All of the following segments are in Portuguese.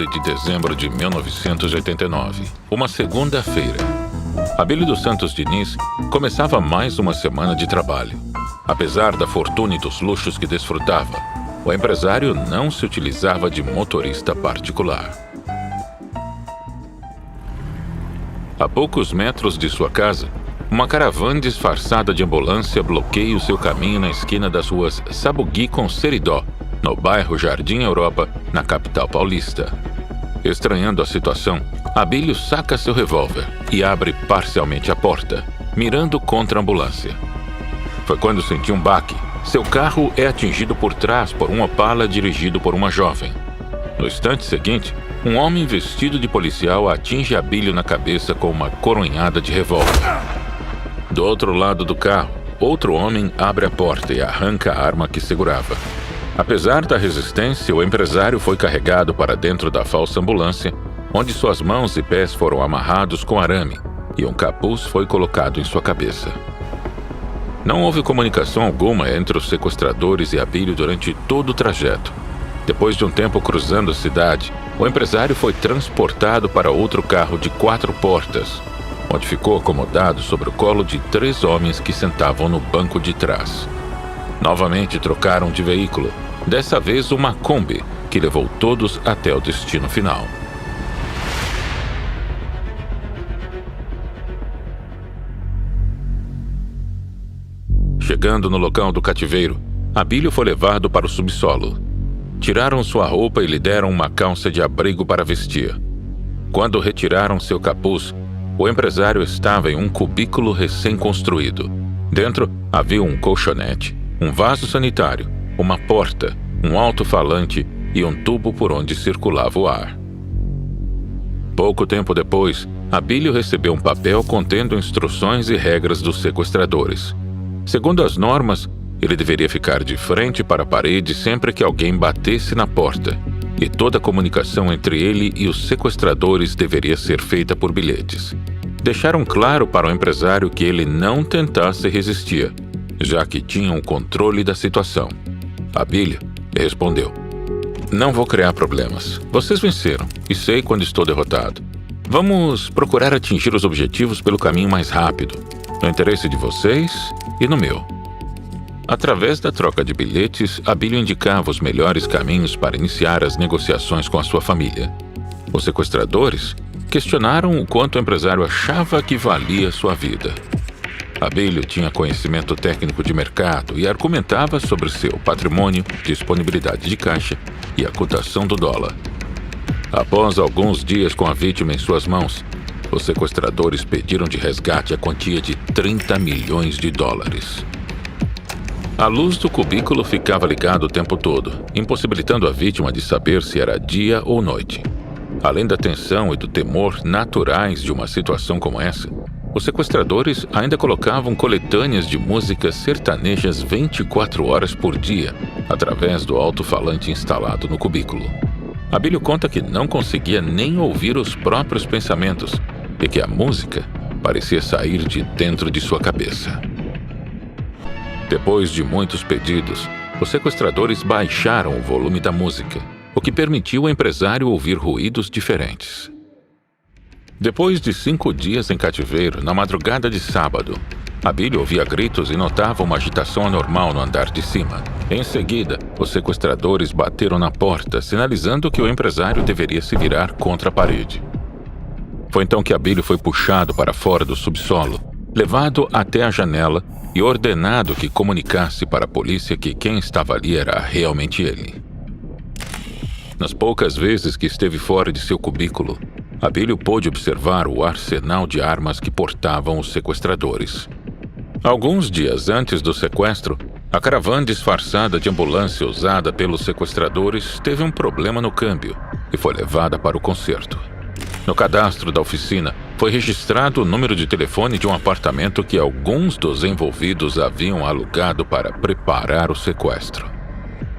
12 de dezembro de 1989, uma segunda-feira. Abílio dos Santos Diniz começava mais uma semana de trabalho. Apesar da fortuna e dos luxos que desfrutava, o empresário não se utilizava de motorista particular. A poucos metros de sua casa, uma caravana disfarçada de ambulância bloqueia o seu caminho na esquina das ruas Sabugui com Seridó, no bairro Jardim Europa, na capital paulista. Estranhando a situação, Abílio saca seu revólver e abre parcialmente a porta, mirando contra a ambulância. Foi quando sentiu um baque. Seu carro é atingido por trás por um Opala dirigido por uma jovem. No instante seguinte, um homem vestido de policial atinge Abílio na cabeça com uma coronhada de revólver. Do outro lado do carro, outro homem abre a porta e arranca a arma que segurava. Apesar da resistência, o empresário foi carregado para dentro da falsa ambulância, onde suas mãos e pés foram amarrados com arame e um capuz foi colocado em sua cabeça. Não houve comunicação alguma entre os sequestradores e Abílio durante todo o trajeto. Depois de um tempo cruzando a cidade, o empresário foi transportado para outro carro de 4 portas, onde ficou acomodado sobre o colo de 3 homens que sentavam no banco de trás. Novamente trocaram de veículo, dessa vez uma Kombi, que levou todos até o destino final. Chegando no local do cativeiro, Abílio foi levado para o subsolo. Tiraram sua roupa e lhe deram uma calça de abrigo para vestir. Quando retiraram seu capuz, o empresário estava em um cubículo recém-construído. Dentro havia um colchonete, um vaso sanitário, uma porta, um alto-falante e um tubo por onde circulava o ar. Pouco tempo depois, Abílio recebeu um papel contendo instruções e regras dos sequestradores. Segundo as normas, ele deveria ficar de frente para a parede sempre que alguém batesse na porta, e toda a comunicação entre ele e os sequestradores deveria ser feita por bilhetes. Deixaram claro para o empresário que ele não tentasse resistir, já que tinham o controle da situação. Abílio respondeu: "Não vou criar problemas. Vocês venceram, e sei quando estou derrotado. Vamos procurar atingir os objetivos pelo caminho mais rápido, no interesse de vocês e no meu." Através da troca de bilhetes, Abílio indicava os melhores caminhos para iniciar as negociações com a sua família. Os sequestradores questionaram o quanto o empresário achava que valia sua vida. Abílio tinha conhecimento técnico de mercado e argumentava sobre seu patrimônio, disponibilidade de caixa e a cotação do dólar. Após alguns dias com a vítima em suas mãos, os sequestradores pediram de resgate a quantia de $30 milhões. A luz do cubículo ficava ligada o tempo todo, impossibilitando a vítima de saber se era dia ou noite. Além da tensão e do temor naturais de uma situação como essa, os sequestradores ainda colocavam coletâneas de músicas sertanejas 24 horas por dia, através do alto-falante instalado no cubículo. Abílio conta que não conseguia nem ouvir os próprios pensamentos e que a música parecia sair de dentro de sua cabeça. Depois de muitos pedidos, os sequestradores baixaram o volume da música, o que permitiu ao empresário ouvir ruídos diferentes. Depois de 5 dias em cativeiro, na madrugada de sábado, Abílio ouvia gritos e notava uma agitação anormal no andar de cima. Em seguida, os sequestradores bateram na porta, sinalizando que o empresário deveria se virar contra a parede. Foi então que Abílio foi puxado para fora do subsolo, levado até a janela e ordenado que comunicasse para a polícia que quem estava ali era realmente ele. Nas poucas vezes que esteve fora de seu cubículo, Abílio pôde observar o arsenal de armas que portavam os sequestradores. Alguns dias antes do sequestro, a caravana disfarçada de ambulância usada pelos sequestradores teve um problema no câmbio e foi levada para o conserto. No cadastro da oficina, foi registrado o número de telefone de um apartamento que alguns dos envolvidos haviam alugado para preparar o sequestro.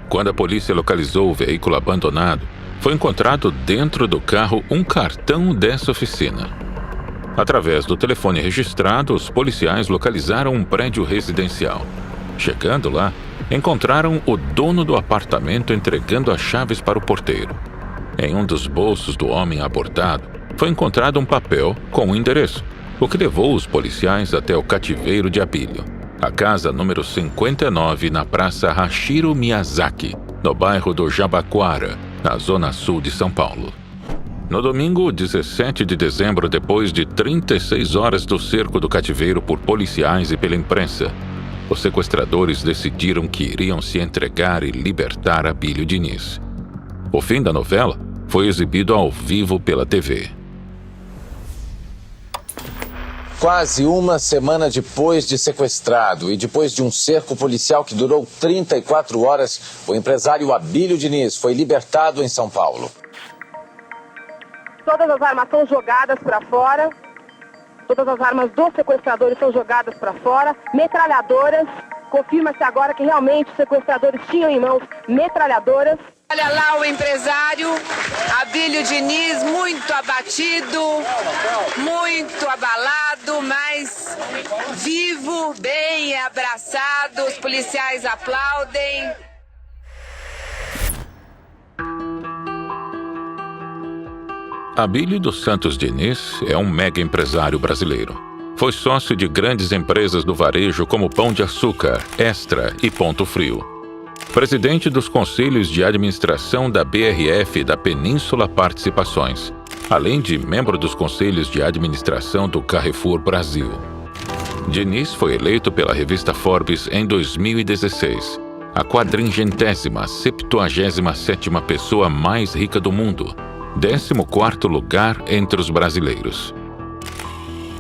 Quando a polícia localizou o veículo abandonado, foi encontrado dentro do carro um cartão dessa oficina. Através do telefone registrado, os policiais localizaram um prédio residencial. Chegando lá, encontraram o dono do apartamento entregando as chaves para o porteiro. Em um dos bolsos do homem abordado, foi encontrado um papel com um endereço, o que levou os policiais até o cativeiro de Abílio, a casa número 59 na Praça Hashiro Miyazaki, no bairro do Jabaquara, na zona sul de São Paulo. No domingo, 17 de dezembro, depois de 36 horas do cerco do cativeiro por policiais e pela imprensa, os sequestradores decidiram que iriam se entregar e libertar Abílio Diniz. O fim da novela foi exibido ao vivo pela TV. Quase uma semana depois de sequestrado e depois de um cerco policial que durou 34 horas, o empresário Abílio Diniz foi libertado em São Paulo. Todas as armas são jogadas para fora, todas as armas dos sequestradores são jogadas para fora, metralhadoras, confirma-se agora que realmente os sequestradores tinham em mãos metralhadoras. Olha lá o empresário Abílio Diniz, muito abatido, muito abalado, mas vivo, bem abraçado, os policiais aplaudem. Abílio dos Santos Diniz é um mega empresário brasileiro. Foi sócio de grandes empresas do varejo como Pão de Açúcar, Extra e Ponto Frio. Presidente dos conselhos de administração da BRF e da Península Participações, além de membro dos conselhos de administração do Carrefour Brasil. Diniz foi eleito pela revista Forbes em 2016, a 477ª pessoa mais rica do mundo, 14º lugar entre os brasileiros.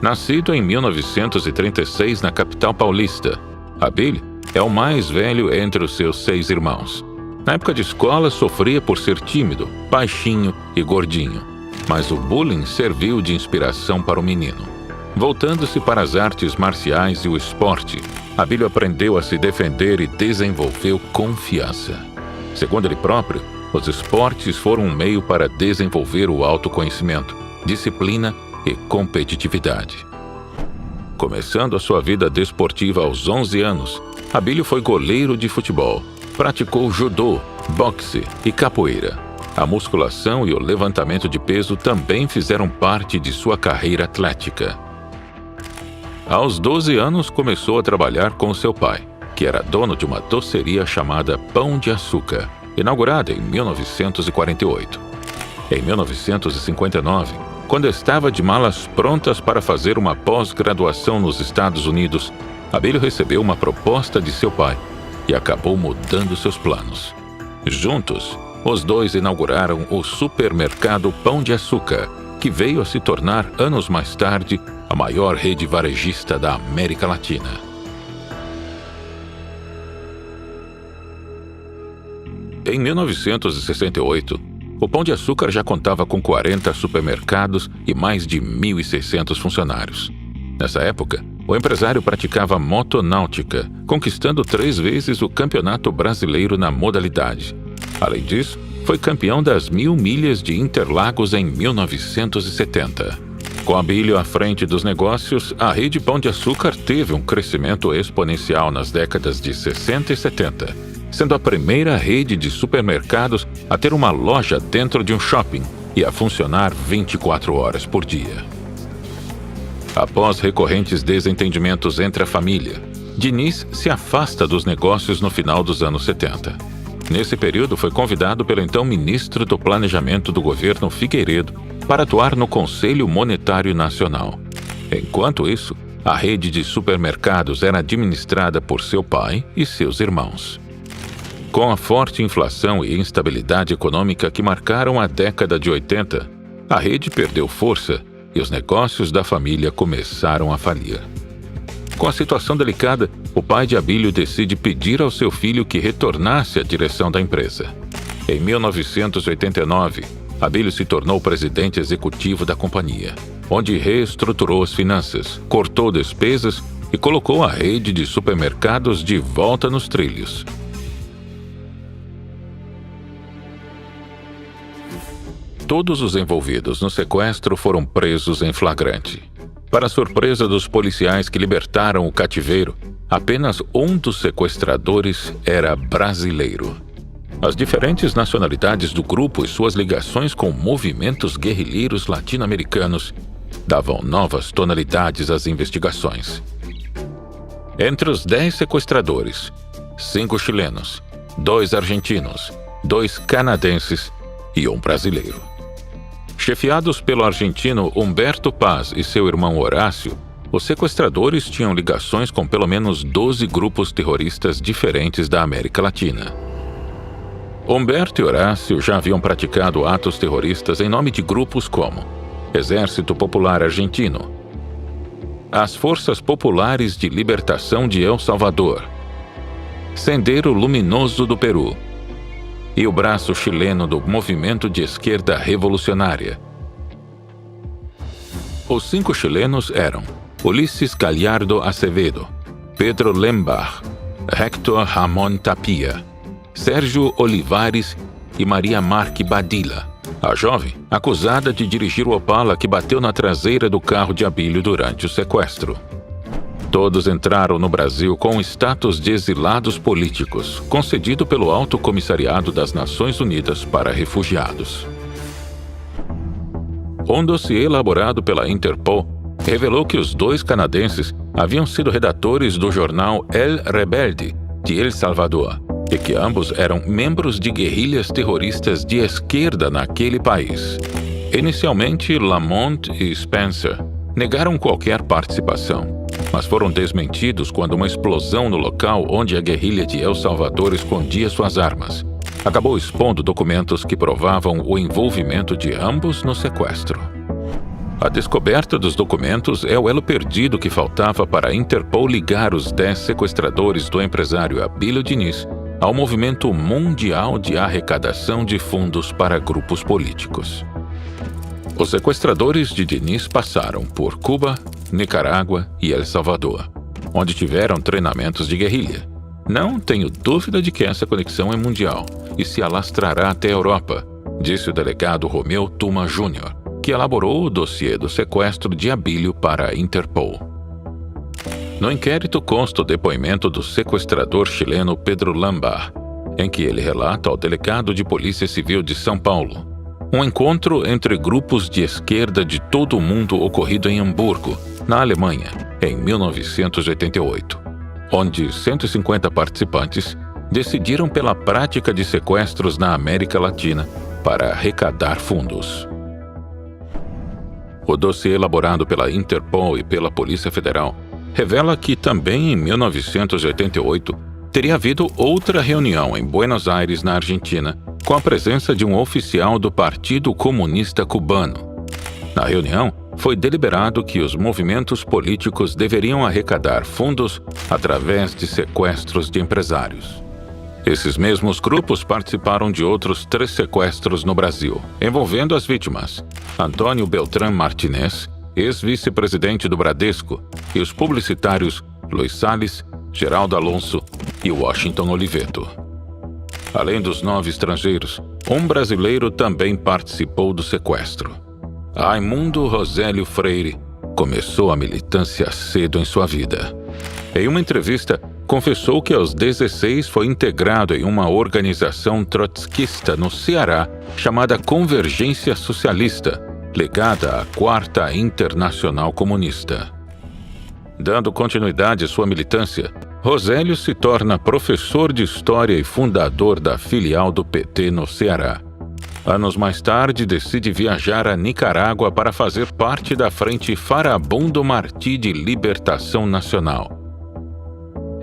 Nascido em 1936 na capital paulista, Abílio é o mais velho entre os seus 6 irmãos. Na época de escola, sofria por ser tímido, baixinho e gordinho, mas o bullying serviu de inspiração para o menino. Voltando-se para as artes marciais e o esporte, Abílio aprendeu a se defender e desenvolveu confiança. Segundo ele próprio, os esportes foram um meio para desenvolver o autoconhecimento, disciplina e competitividade. Começando a sua vida desportiva aos 11 anos, Abílio foi goleiro de futebol, praticou judô, boxe e capoeira. A musculação e o levantamento de peso também fizeram parte de sua carreira atlética. Aos 12 anos, começou a trabalhar com seu pai, que era dono de uma doceria chamada Pão de Açúcar, inaugurada em 1948. Em 1959, quando estava de malas prontas para fazer uma pós-graduação nos Estados Unidos, Abílio recebeu uma proposta de seu pai e acabou mudando seus planos. Juntos, os dois inauguraram o supermercado Pão de Açúcar, que veio a se tornar, anos mais tarde, a maior rede varejista da América Latina. Em 1968, o Pão de Açúcar já contava com 40 supermercados e mais de 1.600 funcionários. Nessa época, o empresário praticava motonáutica, conquistando 3 vezes o Campeonato Brasileiro na modalidade. Além disso, foi campeão das 1000 milhas de Interlagos em 1970. Com Abílio à frente dos negócios, a rede Pão de Açúcar teve um crescimento exponencial nas décadas de 60 e 70, sendo a primeira rede de supermercados a ter uma loja dentro de um shopping e a funcionar 24 horas por dia. Após recorrentes desentendimentos entre a família, Diniz se afasta dos negócios no final dos anos 70. Nesse período, foi convidado pelo então ministro do Planejamento do governo Figueiredo para atuar no Conselho Monetário Nacional. Enquanto isso, a rede de supermercados era administrada por seu pai e seus irmãos. Com a forte inflação e instabilidade econômica que marcaram a década de 80, a rede perdeu força e os negócios da família começaram a falir. Com a situação delicada, o pai de Abílio decide pedir ao seu filho que retornasse à direção da empresa. Em 1989, Abílio se tornou presidente executivo da companhia, onde reestruturou as finanças, cortou despesas e colocou a rede de supermercados de volta nos trilhos. Todos os envolvidos no sequestro foram presos em flagrante. Para surpresa dos policiais que libertaram o cativeiro, apenas um dos sequestradores era brasileiro. As diferentes nacionalidades do grupo e suas ligações com movimentos guerrilheiros latino-americanos davam novas tonalidades às investigações. Entre os 10 sequestradores, 5 chilenos, 2 argentinos, 2 canadenses e 1 brasileiro. Chefiados pelo argentino Humberto Paz e seu irmão Horácio, os sequestradores tinham ligações com pelo menos 12 grupos terroristas diferentes da América Latina. Humberto e Horácio já haviam praticado atos terroristas em nome de grupos como Exército Popular Argentino, as Forças Populares de Libertação de El Salvador, Sendero Luminoso do Peru e o braço chileno do Movimento de Esquerda Revolucionária. Os 5 chilenos eram Ulisses Gallardo Acevedo, Pedro Lembar, Héctor Ramón Tapia, Sérgio Olivares e Maria Marque Badilla, a jovem acusada de dirigir o Opala que bateu na traseira do carro de Abílio durante o sequestro. Todos entraram no Brasil com status de exilados políticos, concedido pelo Alto Comissariado das Nações Unidas para Refugiados. Um dossiê elaborado pela Interpol revelou que os 2 canadenses haviam sido redatores do jornal El Rebelde, de El Salvador, e que ambos eram membros de guerrilhas terroristas de esquerda naquele país. Inicialmente, Lamont e Spencer negaram qualquer participação, mas foram desmentidos quando uma explosão no local onde a guerrilha de El Salvador escondia suas armas acabou expondo documentos que provavam o envolvimento de ambos no sequestro. A descoberta dos documentos é o elo perdido que faltava para a Interpol ligar os 10 sequestradores do empresário Abílio Diniz ao movimento mundial de arrecadação de fundos para grupos políticos. Os sequestradores de Diniz passaram por Cuba, Nicarágua e El Salvador, onde tiveram treinamentos de guerrilha. Não tenho dúvida de que essa conexão é mundial e se alastrará até a Europa, disse o delegado Romeu Tuma Júnior, que elaborou o dossiê do sequestro de Abílio para a Interpol. No inquérito consta o depoimento do sequestrador chileno Pedro Lambar, em que ele relata ao delegado de Polícia Civil de São Paulo um encontro entre grupos de esquerda de todo o mundo ocorrido em Hamburgo, na Alemanha, em 1988, onde 150 participantes decidiram pela prática de sequestros na América Latina para arrecadar fundos. O dossiê elaborado pela Interpol e pela Polícia Federal revela que também em 1988 teria havido outra reunião em Buenos Aires, na Argentina, com a presença de um oficial do Partido Comunista Cubano. Na reunião, foi deliberado que os movimentos políticos deveriam arrecadar fundos através de sequestros de empresários. Esses mesmos grupos participaram de outros 3 sequestros no Brasil, envolvendo as vítimas Antônio Beltrán Martinez, ex-vice-presidente do Bradesco, e os publicitários Luiz Salles, Geraldo Alonso e Washington Oliveto. Além dos 9 estrangeiros, um brasileiro também participou do sequestro. Raimundo Rosélio Freire começou a militância cedo em sua vida. Em uma entrevista, confessou que aos 16 foi integrado em uma organização trotskista no Ceará chamada Convergência Socialista, ligada à 4ª Internacional Comunista. Dando continuidade à sua militância, Rosélio se torna professor de História e fundador da filial do PT no Ceará. Anos mais tarde, decide viajar a Nicarágua para fazer parte da Frente Farabundo Martí de Libertação Nacional.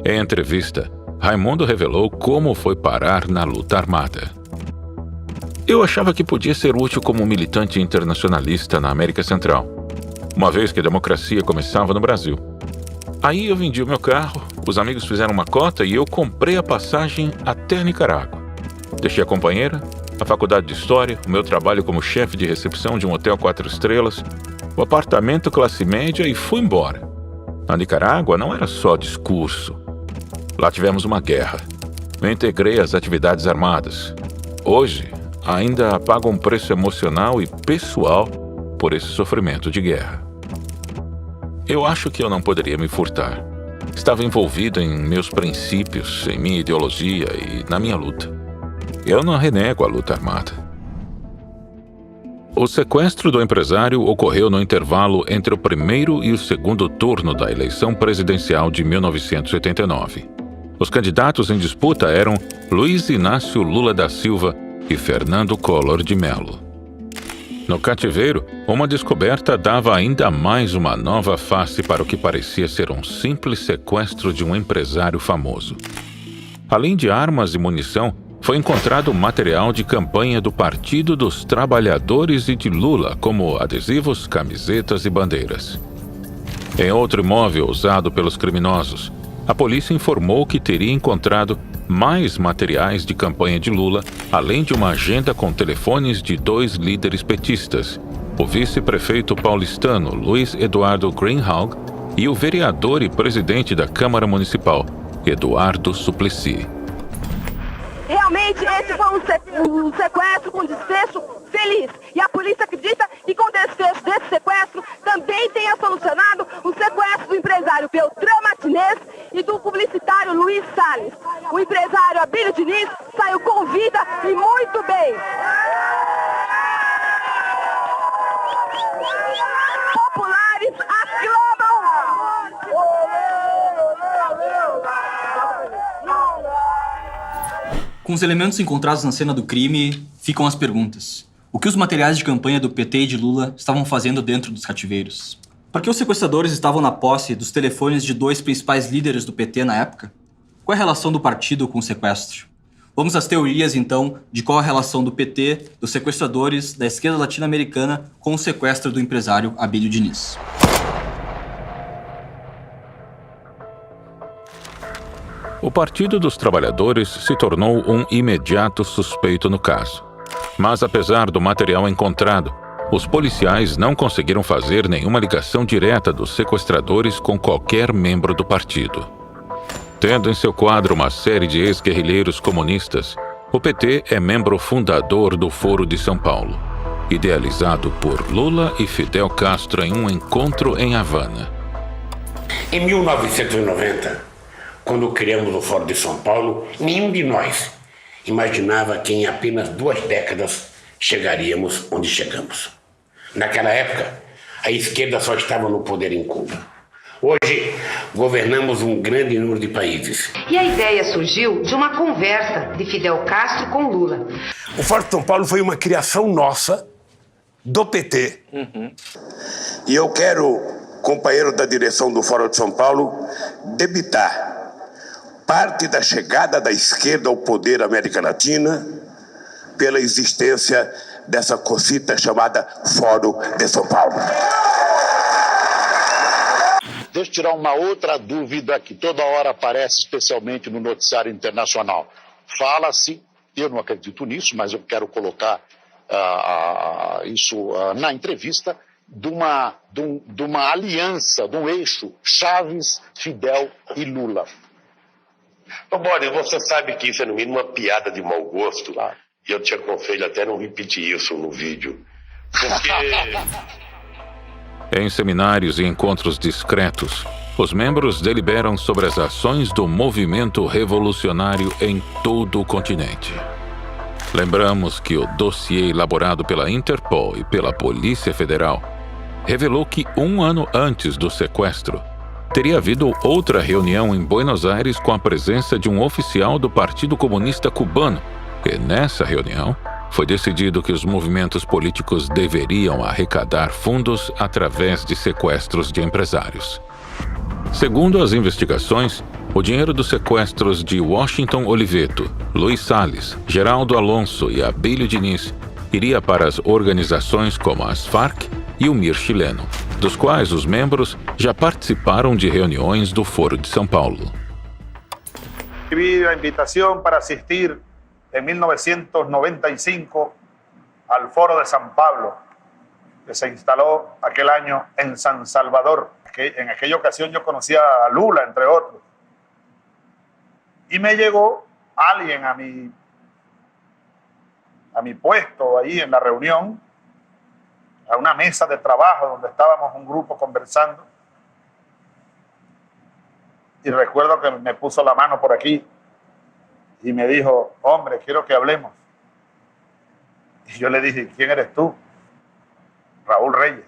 Em entrevista, Raimundo revelou como foi parar na luta armada. Eu achava que podia ser útil como militante internacionalista na América Central, uma vez que a democracia começava no Brasil. Aí eu vendi o meu carro, os amigos fizeram uma cota e eu comprei a passagem até Nicarágua. Deixei a companheira, a faculdade de História, o meu trabalho como chefe de recepção de um hotel 4 estrelas, o apartamento classe média e fui embora. Na Nicarágua não era só discurso. Lá tivemos uma guerra. Eu integrei as atividades armadas. Hoje, ainda pago um preço emocional e pessoal por esse sofrimento de guerra. Eu acho que eu não poderia me furtar. Estava envolvido em meus princípios, em minha ideologia e na minha luta. eu não renego a luta armada. O sequestro do empresário ocorreu no intervalo entre o primeiro e o segundo turno da eleição presidencial de 1989. Os candidatos em disputa eram Luiz Inácio Lula da Silva e Fernando Collor de Mello. No cativeiro, uma descoberta dava ainda mais uma nova face para o que parecia ser um simples sequestro de um empresário famoso. Além de armas e munição, foi encontrado material de campanha do Partido dos Trabalhadores e de Lula, como adesivos, camisetas e bandeiras. Em outro imóvel usado pelos criminosos, a polícia informou que teria encontrado mais materiais de campanha de Lula, além de uma agenda com telefones de 2 líderes petistas, o vice-prefeito paulistano Luiz Eduardo Greenhalgh e o vereador e presidente da Câmara Municipal, Eduardo Suplicy. Realmente, esse foi um sequestro com desfecho feliz. E a polícia acredita que com o desfecho desse sequestro também tenha solucionado o sequestro do empresário Beltrão Martinez e do publicitário Luiz Salles. O empresário Abílio Diniz saiu com vida e muito bem. Populares aclamam. Com os elementos encontrados na cena do crime, ficam as perguntas. O que os materiais de campanha do PT e de Lula estavam fazendo dentro dos cativeiros? Por que os sequestradores estavam na posse dos telefones de 2 principais líderes do PT na época? Qual é a relação do partido com o sequestro? Vamos às teorias, então, de qual a relação do PT, dos sequestradores, da esquerda latino-americana com o sequestro do empresário Abílio Diniz. O Partido dos Trabalhadores se tornou um imediato suspeito no caso. Mas apesar do material encontrado, os policiais não conseguiram fazer nenhuma ligação direta dos sequestradores com qualquer membro do partido. Tendo em seu quadro uma série de ex-guerrilheiros comunistas, o PT é membro fundador do Foro de São Paulo, idealizado por Lula e Fidel Castro em um encontro em Havana. Em 1990, quando criamos o Fórum de São Paulo, nenhum de nós imaginava que em apenas 2 décadas chegaríamos onde chegamos. Naquela época, a esquerda só estava no poder em Cuba. Hoje, governamos um grande número de países. E a ideia surgiu de uma conversa de Fidel Castro com Lula. O Fórum de São Paulo foi uma criação nossa, do PT. E eu quero, companheiro da direção do Fórum de São Paulo, debitar parte da chegada da esquerda ao poder da América Latina pela existência dessa cosita chamada Fórum de São Paulo. Deixa eu tirar uma outra dúvida que toda hora aparece, especialmente no noticiário internacional. Fala-se, eu não acredito nisso, mas eu quero colocar isso na entrevista, de uma aliança, de um eixo Chaves, Fidel e Lula. Ô, Boris, você sabe que isso é no mínimo uma piada de mau gosto. Claro. E eu te aconselho até não repetir isso no vídeo. Porque... Em seminários e encontros discretos, os membros deliberam sobre as ações do movimento revolucionário em todo o continente. Lembramos que o dossiê elaborado pela Interpol e pela Polícia Federal revelou que 1 ano antes do sequestro, teria havido outra reunião em Buenos Aires com a presença de um oficial do Partido Comunista Cubano, e nessa reunião foi decidido que os movimentos políticos deveriam arrecadar fundos através de sequestros de empresários. Segundo as investigações, o dinheiro dos sequestros de Washington Oliveto, Luiz Salles, Geraldo Alonso e Abílio Diniz iria para as organizações como as Farc e o MIR chileno, dos quais os membros já participaram de reuniões do Foro de São Paulo. Recibí a invitación para asistir en 1995 al Foro de San Pablo, que se instaló aquel año en San Salvador. En aquella ocasión yo conocía a Lula, entre otros. Y me llegó alguien a mi puesto ahí en la reunión, a una mesa de trabajo donde estábamos un grupo conversando. Y recuerdo que me puso la mano por aquí y me dijo, hombre, quiero que hablemos. Y yo le dije, ¿quién eres tú? Raúl Reyes,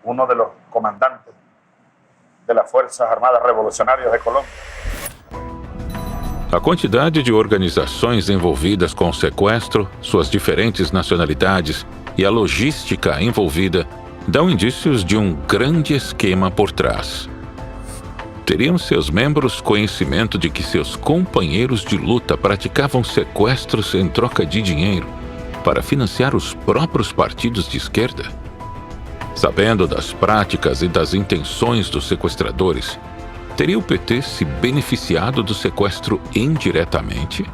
uno de los comandantes de las Fuerzas Armadas Revolucionárias de Colômbia. A quantidade de organizações envolvidas com o sequestro, suas diferentes nacionalidades e a logística envolvida dão indícios de um grande esquema por trás. Teriam seus membros conhecimento de que seus companheiros de luta praticavam sequestros em troca de dinheiro para financiar os próprios partidos de esquerda? Sabendo das práticas e das intenções dos sequestradores, teria o PT se beneficiado do sequestro indiretamente?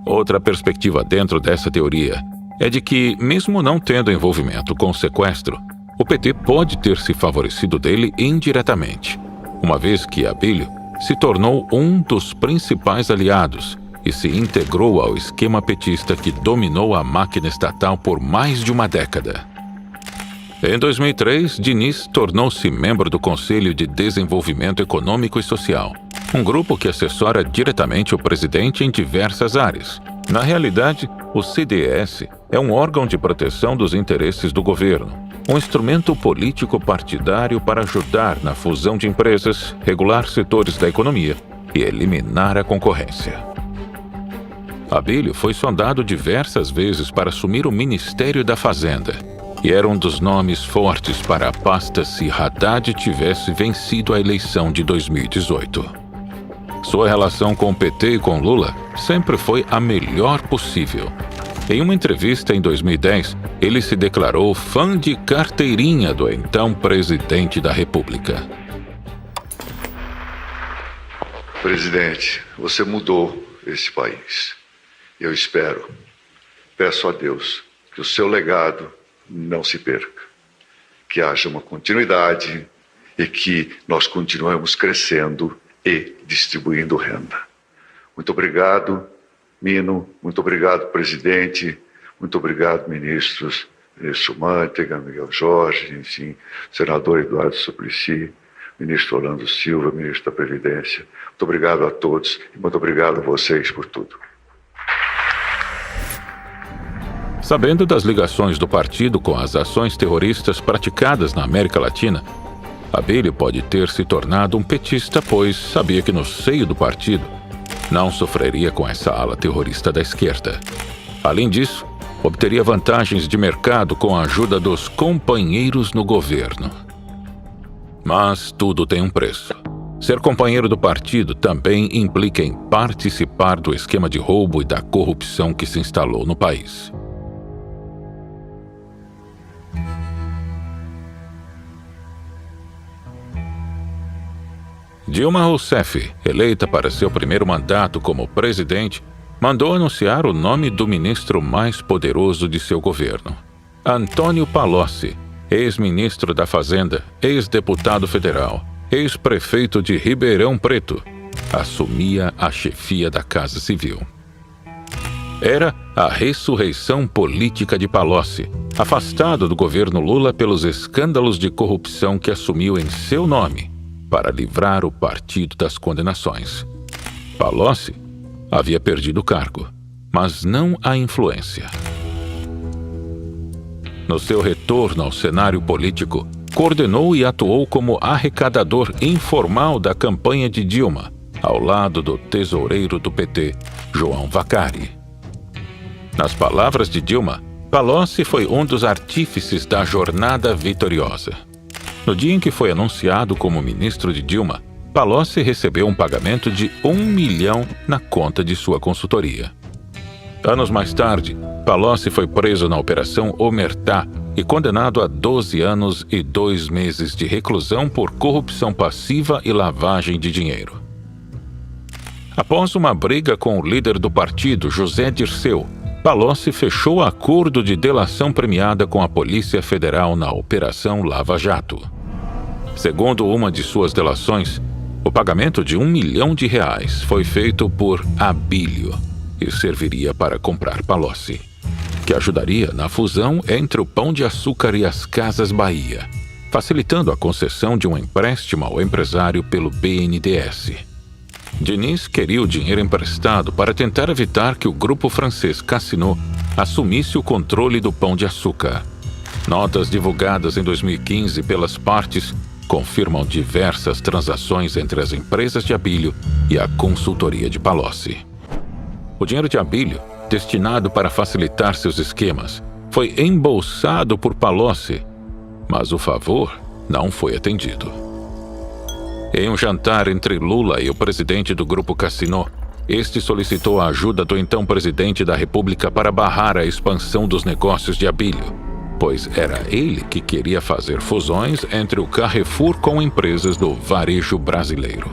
Outra perspectiva dentro dessa teoria é de que, mesmo não tendo envolvimento com o sequestro, o PT pode ter se favorecido dele indiretamente, uma vez que Abílio se tornou um dos principais aliados e se integrou ao esquema petista que dominou a máquina estatal por mais de uma década. Em 2003, Diniz tornou-se membro do Conselho de Desenvolvimento Econômico e Social, um grupo que assessora diretamente o presidente em diversas áreas. Na realidade, o CDS é um órgão de proteção dos interesses do governo, um instrumento político partidário para ajudar na fusão de empresas, regular setores da economia e eliminar a concorrência. Abílio foi sondado diversas vezes para assumir o Ministério da Fazenda e era um dos nomes fortes para a pasta se Haddad tivesse vencido a eleição de 2018. Sua relação com o PT e com Lula sempre foi a melhor possível. Em uma entrevista em 2010, ele se declarou fã de carteirinha do então presidente da República. Presidente, você mudou esse país. Eu peço a Deus que o seu legado não se perca, que haja uma continuidade e que nós continuemos crescendo e distribuindo renda. Muito obrigado, Mino, muito obrigado, presidente, muito obrigado, ministros, ministro Mantega, Miguel Jorge, enfim, senador Eduardo Suplicy, ministro Orlando Silva, ministro da Previdência. Muito obrigado a todos e muito obrigado a vocês por tudo. Sabendo das ligações do partido com as ações terroristas praticadas na América Latina, Abílio pode ter se tornado um petista, pois sabia que no seio do partido não sofreria com essa ala terrorista da esquerda. Além disso, obteria vantagens de mercado com a ajuda dos companheiros no governo. Mas tudo tem um preço. Ser companheiro do partido também implica em participar do esquema de roubo e da corrupção que se instalou no país. Dilma Rousseff, eleita para seu primeiro mandato como presidente, mandou anunciar o nome do ministro mais poderoso de seu governo. Antônio Palocci, ex-ministro da Fazenda, ex-deputado federal, ex-prefeito de Ribeirão Preto, assumia a chefia da Casa Civil. Era a ressurreição política de Palocci, afastado do governo Lula pelos escândalos de corrupção que assumiu em seu nome, para livrar o partido das condenações. Palocci havia perdido o cargo, mas não a influência. No seu retorno ao cenário político, coordenou e atuou como arrecadador informal da campanha de Dilma, ao lado do tesoureiro do PT, João Vacari. Nas palavras de Dilma, Palocci foi um dos artífices da jornada vitoriosa. No dia em que foi anunciado como ministro de Dilma, Palocci recebeu um pagamento de R$1 milhão na conta de sua consultoria. Anos mais tarde, Palocci foi preso na Operação Omertá e condenado a 12 anos e 2 meses de reclusão por corrupção passiva e lavagem de dinheiro. Após uma briga com o líder do partido, José Dirceu, Palocci fechou acordo de delação premiada com a Polícia Federal na Operação Lava Jato. Segundo uma de suas delações, o pagamento de R$1 milhão foi feito por Abílio e serviria para comprar Palocci, que ajudaria na fusão entre o Pão de Açúcar e as Casas Bahia, facilitando a concessão de um empréstimo ao empresário pelo BNDES. Diniz queria o dinheiro emprestado para tentar evitar que o grupo francês Casino assumisse o controle do Pão de Açúcar. Notas divulgadas em 2015 pelas partes confirmam diversas transações entre as empresas de Abílio e a consultoria de Palocci. O dinheiro de Abílio, destinado para facilitar seus esquemas, foi embolsado por Palocci, mas o favor não foi atendido. Em um jantar entre Lula e o presidente do Grupo Casino, este solicitou a ajuda do então presidente da República para barrar a expansão dos negócios de Abílio, pois era ele que queria fazer fusões entre o Carrefour com empresas do varejo brasileiro.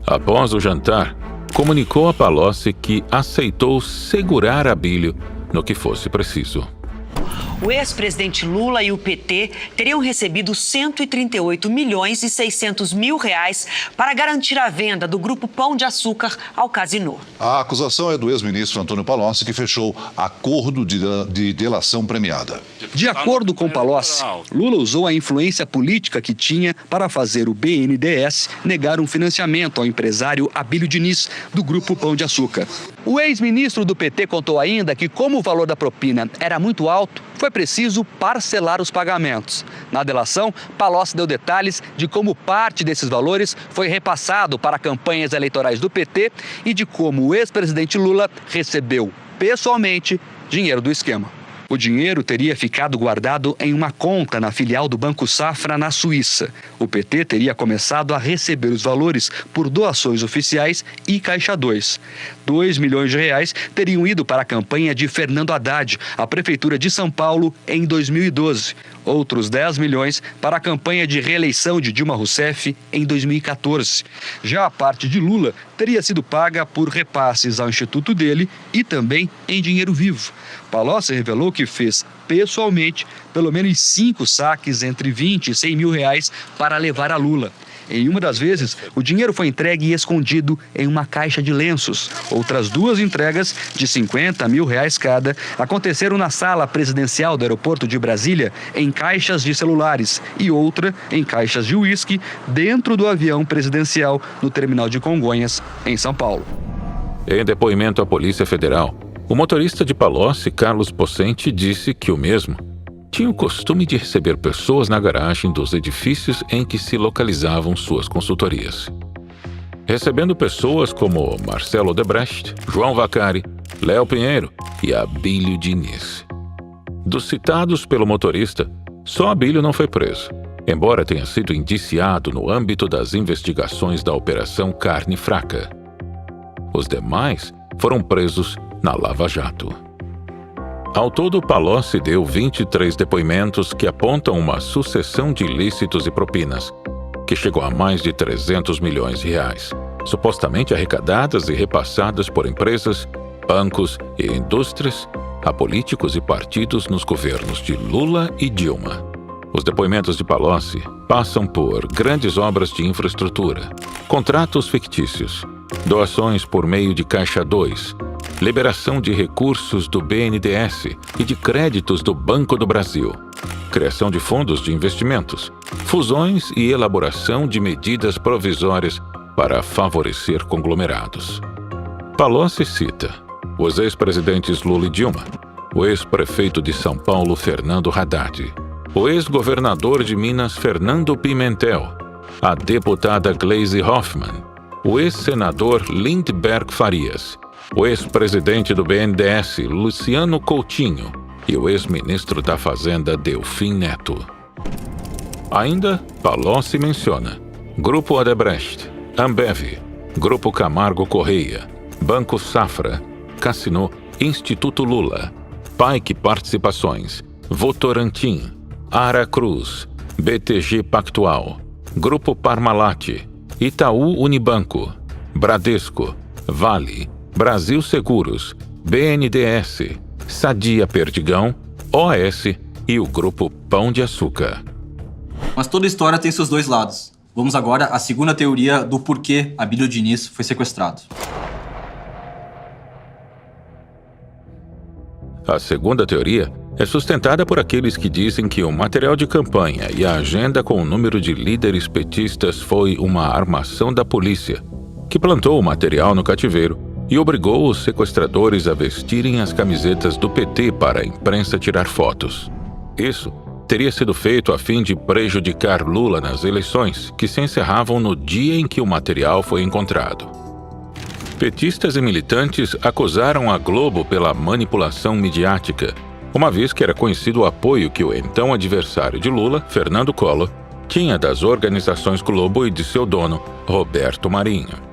Após o jantar, comunicou a Palocci que aceitou segurar Abílio no que fosse preciso. O ex-presidente Lula e o PT teriam recebido 138 milhões e 600 mil reais para garantir a venda do Grupo Pão de Açúcar ao Casino. A acusação é do ex-ministro Antônio Palocci, que fechou acordo de delação premiada. De acordo com Palocci, Lula usou a influência política que tinha para fazer o BNDES negar um financiamento ao empresário Abílio Diniz, do Grupo Pão de Açúcar. O ex-ministro do PT contou ainda que, como o valor da propina era muito alto, foi preciso parcelar os pagamentos. Na delação, Palocci deu detalhes de como parte desses valores foi repassado para campanhas eleitorais do PT e de como o ex-presidente Lula recebeu, pessoalmente, dinheiro do esquema. O dinheiro teria ficado guardado em uma conta na filial do Banco Safra, na Suíça. O PT teria começado a receber os valores por doações oficiais e Caixa 2. 2 milhões de reais teriam ido para a campanha de Fernando Haddad, à Prefeitura de São Paulo, em 2012. Outros 10 milhões para a campanha de reeleição de Dilma Rousseff em 2014. Já a parte de Lula teria sido paga por repasses ao instituto dele e também em dinheiro vivo. Palocci revelou que fez pessoalmente pelo menos 5 saques entre 20 e 100 mil reais para levar a Lula. Em uma das vezes, o dinheiro foi entregue e escondido em uma caixa de lenços. Outras 2 entregas, de 50 mil reais cada, aconteceram na sala presidencial do aeroporto de Brasília, em caixas de celulares, e outra em caixas de uísque, dentro do avião presidencial, no terminal de Congonhas, em São Paulo. Em depoimento à Polícia Federal, o motorista de Palocci, Carlos Pocente, disse que o mesmo tinha o costume de receber pessoas na garagem dos edifícios em que se localizavam suas consultorias. Recebendo pessoas como Marcelo Odebrecht, João Vacari, Léo Pinheiro e Abílio Diniz. Dos citados pelo motorista, só Abílio não foi preso, embora tenha sido indiciado no âmbito das investigações da Operação Carne Fraca. Os demais foram presos na Lava Jato. Ao todo, Palocci deu 23 depoimentos que apontam uma sucessão de ilícitos e propinas, que chegou a mais de 300 milhões de reais, supostamente arrecadadas e repassadas por empresas, bancos e indústrias a políticos e partidos nos governos de Lula e Dilma. Os depoimentos de Palocci passam por grandes obras de infraestrutura, contratos fictícios, doações por meio de Caixa 2, liberação de recursos do BNDES e de créditos do Banco do Brasil, criação de fundos de investimentos, fusões e elaboração de medidas provisórias para favorecer conglomerados. Palocci cita os ex-presidentes Lula e Dilma, o ex-prefeito de São Paulo, Fernando Haddad, o ex-governador de Minas, Fernando Pimentel, a deputada Gleisi Hoffmann, o ex-senador Lindbergh Farias, o ex-presidente do BNDES, Luciano Coutinho, e o ex-ministro da Fazenda, Delfim Neto. Ainda, Palocci menciona Grupo Odebrecht, Ambev, Grupo Camargo Correia, Banco Safra, Casino, Instituto Lula, Paique Participações, Votorantim, Ara Cruz, BTG Pactual, Grupo Parmalat, Itaú Unibanco, Bradesco, Vale, Brasil Seguros, BNDES, Sadia Perdigão, OS e o Grupo Pão de Açúcar. Mas toda história tem seus dois lados. Vamos agora à segunda teoria do porquê Abílio Diniz foi sequestrado. A segunda teoria é sustentada por aqueles que dizem que o material de campanha e a agenda com o número de líderes petistas foi uma armação da polícia que plantou o material no cativeiro e obrigou os sequestradores a vestirem as camisetas do PT para a imprensa tirar fotos. Isso teria sido feito a fim de prejudicar Lula nas eleições, que se encerravam no dia em que o material foi encontrado. Petistas e militantes acusaram a Globo pela manipulação midiática, uma vez que era conhecido o apoio que o então adversário de Lula, Fernando Collor, tinha das organizações Globo e de seu dono, Roberto Marinho.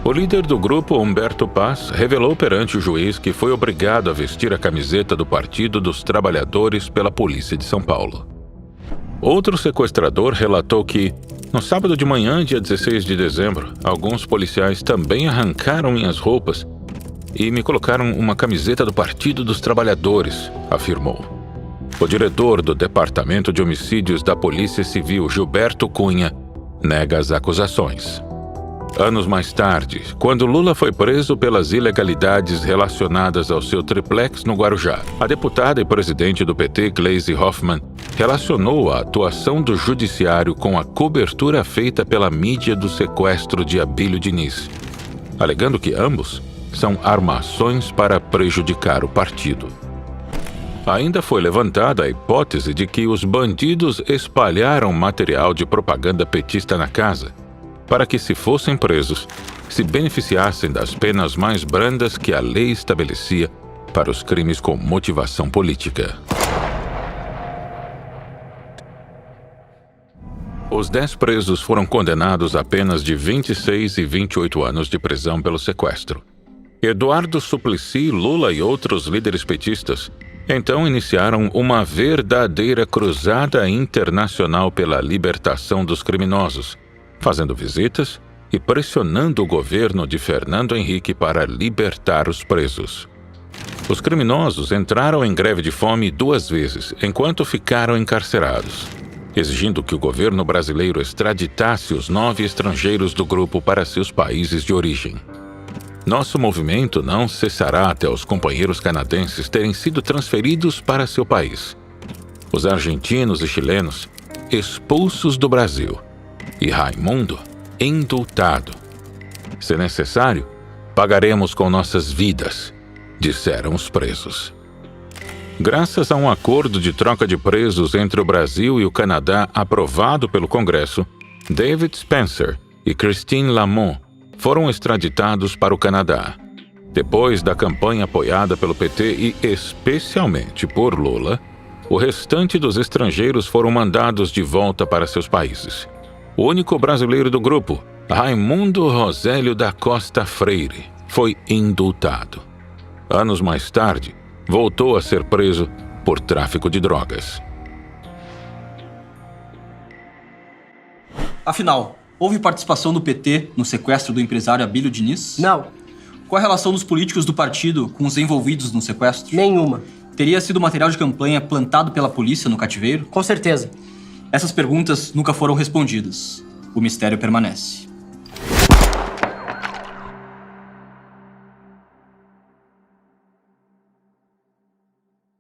O líder do grupo, Humberto Paz, revelou perante o juiz que foi obrigado a vestir a camiseta do Partido dos Trabalhadores pela Polícia de São Paulo. Outro sequestrador relatou que, no sábado de manhã, dia 16 de dezembro, alguns policiais também arrancaram minhas roupas e me colocaram uma camiseta do Partido dos Trabalhadores, afirmou. O diretor do Departamento de Homicídios da Polícia Civil, Gilberto Cunha, nega as acusações. Anos mais tarde, quando Lula foi preso pelas ilegalidades relacionadas ao seu triplex no Guarujá, a deputada e presidente do PT, Gleisi Hoffmann, relacionou a atuação do judiciário com a cobertura feita pela mídia do sequestro de Abílio Diniz, alegando que ambos são armações para prejudicar o partido. Ainda foi levantada a hipótese de que os bandidos espalharam material de propaganda petista na casa, para que, se fossem presos, se beneficiassem das penas mais brandas que a lei estabelecia para os crimes com motivação política. Os 10 presos foram condenados a penas de 26 e 28 anos de prisão pelo sequestro. Eduardo Suplicy, Lula e outros líderes petistas então iniciaram uma verdadeira cruzada internacional pela libertação dos criminosos, fazendo visitas e pressionando o governo de Fernando Henrique para libertar os presos. Os criminosos entraram em greve de fome 2 vezes, enquanto ficaram encarcerados, exigindo que o governo brasileiro extraditasse os 9 estrangeiros do grupo para seus países de origem. Nosso movimento não cessará até os companheiros canadenses terem sido transferidos para seu país. Os argentinos e chilenos expulsos do Brasil e Raimundo indultado. Se necessário, pagaremos com nossas vidas, disseram os presos. Graças a um acordo de troca de presos entre o Brasil e o Canadá aprovado pelo Congresso, David Spencer e Christine Lamont foram extraditados para o Canadá. Depois da campanha apoiada pelo PT e especialmente por Lula, o restante dos estrangeiros foram mandados de volta para seus países. O único brasileiro do grupo, Raimundo Rosélio da Costa Freire, foi indultado. Anos mais tarde, voltou a ser preso por tráfico de drogas. Afinal, houve participação do PT no sequestro do empresário Abílio Diniz? Não. Qual a relação dos políticos do partido com os envolvidos no sequestro? Nenhuma. Teria sido material de campanha plantado pela polícia no cativeiro? Com certeza. Essas perguntas nunca foram respondidas. O mistério permanece.